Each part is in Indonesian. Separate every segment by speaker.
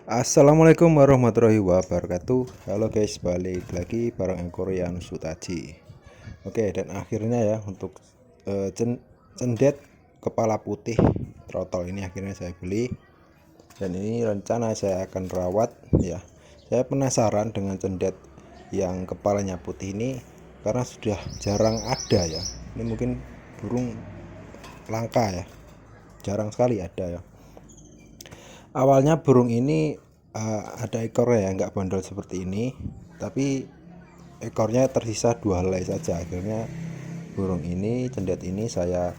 Speaker 1: Assalamualaikum warahmatullahi wabarakatuh. Halo guys, balik lagi bareng Korean Sutaji. Oke, dan akhirnya ya untuk cendet kepala putih trotol ini akhirnya saya beli. Dan ini rencana saya akan rawat ya. Saya penasaran dengan cendet yang kepalanya putih ini karena sudah jarang ada ya. Ini mungkin burung langka ya. Jarang sekali ada ya. Awalnya burung ini ada ekornya ya, nggak bandol seperti ini, tapi ekornya tersisa 2 helai saja. Akhirnya burung ini, cendet ini saya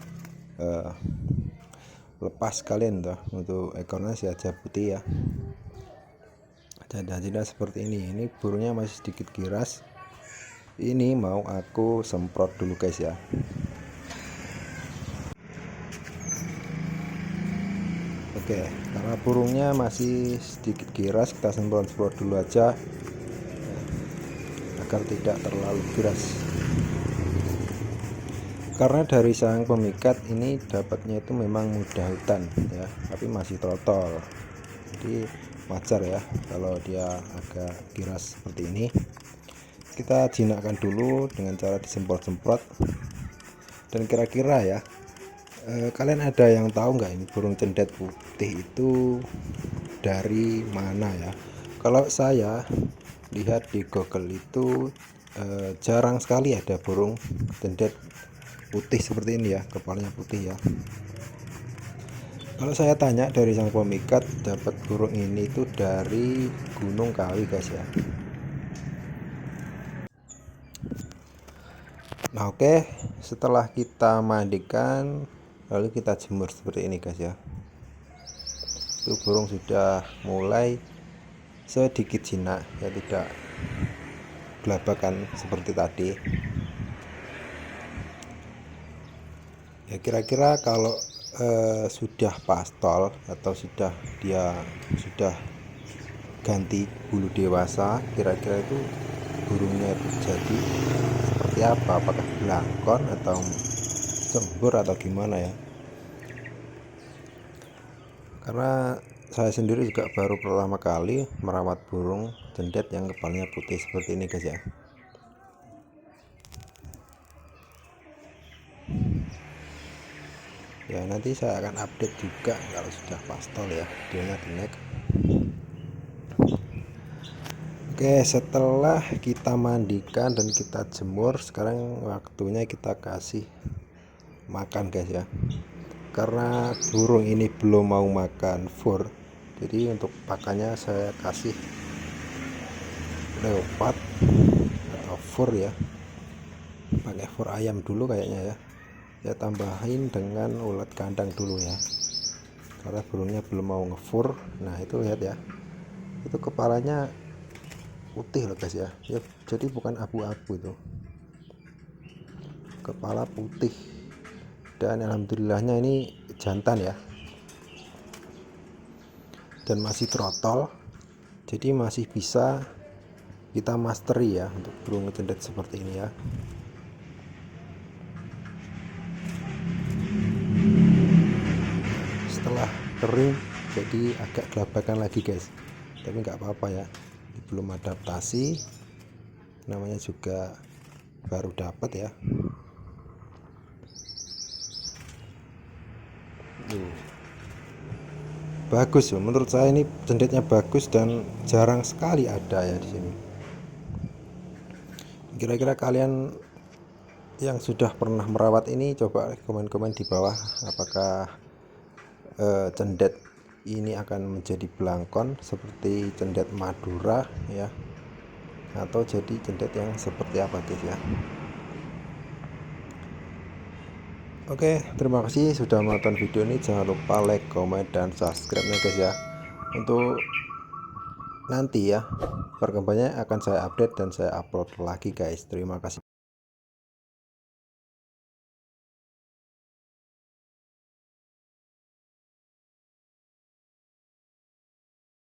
Speaker 1: lepas kalian tuh, untuk ekornya saya putih ya. Jadi seperti ini burungnya masih sedikit giras. Ini mau aku semprot dulu guys ya. Oke, karena burungnya masih sedikit giras, kita semprot dulu aja agar tidak terlalu giras. Karena dari sang pemikat ini dapatnya itu memang mudah hutan ya, tapi masih trotol. Jadi wajar ya kalau dia agak giras seperti ini. Kita jinakkan dulu dengan cara disemprot-semprot. Dan kira-kira ya, kalian ada yang tahu nggak ini burung cendet putih itu dari mana ya? Kalau saya lihat di Google itu jarang sekali ada burung cendet putih seperti ini ya, kepalanya putih ya. Kalau saya tanya dari sang pemikat, dapat burung ini itu dari Gunung Kawi guys ya. Nah oke, setelah kita mandikan lalu kita jemur seperti ini guys ya. Itu burung sudah mulai sedikit jinak ya, tidak gelabakan seperti tadi ya. Kira-kira kalau sudah pastol atau dia sudah ganti bulu dewasa, kira-kira itu burungnya itu jadi seperti apa, apakah belangkon atau cembur atau gimana ya. Karena saya sendiri juga baru pertama kali merawat burung cendet yang kepalanya putih seperti ini guys ya. Ya nanti saya akan update juga kalau sudah pastol ya, videonya di next. Oke, setelah kita mandikan dan kita jemur, sekarang waktunya kita kasih makan guys ya. Karena burung ini belum mau makan fur, jadi untuk pakannya saya kasih leopard atau fur ya, pakai fur ayam dulu kayaknya ya. Ya tambahin dengan ulat kandang dulu ya, karena burungnya belum mau ngefur. Nah itu lihat ya, itu kepalanya putih loh guys ya, jadi bukan abu-abu, itu kepala putih. Dan alhamdulillahnya ini jantan ya, dan masih trotol, jadi masih bisa kita mastery ya untuk burung cendet seperti ini ya. Setelah kering jadi agak gelabakan lagi guys, tapi nggak apa-apa ya, belum adaptasi, namanya juga baru dapat ya. Bagus loh, menurut saya ini cendetnya bagus dan jarang sekali ada ya di sini. Kira-kira kalian yang sudah pernah merawat ini coba komen-komen di bawah, apakah cendet ini akan menjadi belangkon seperti cendet Madura ya, atau jadi cendet yang seperti apa guys ya. Oke, terima kasih sudah menonton video ini. Jangan lupa like, comment, dan subscribe nya guys ya. Untuk nanti ya perkembangannya akan saya update dan saya upload lagi guys. Terima kasih.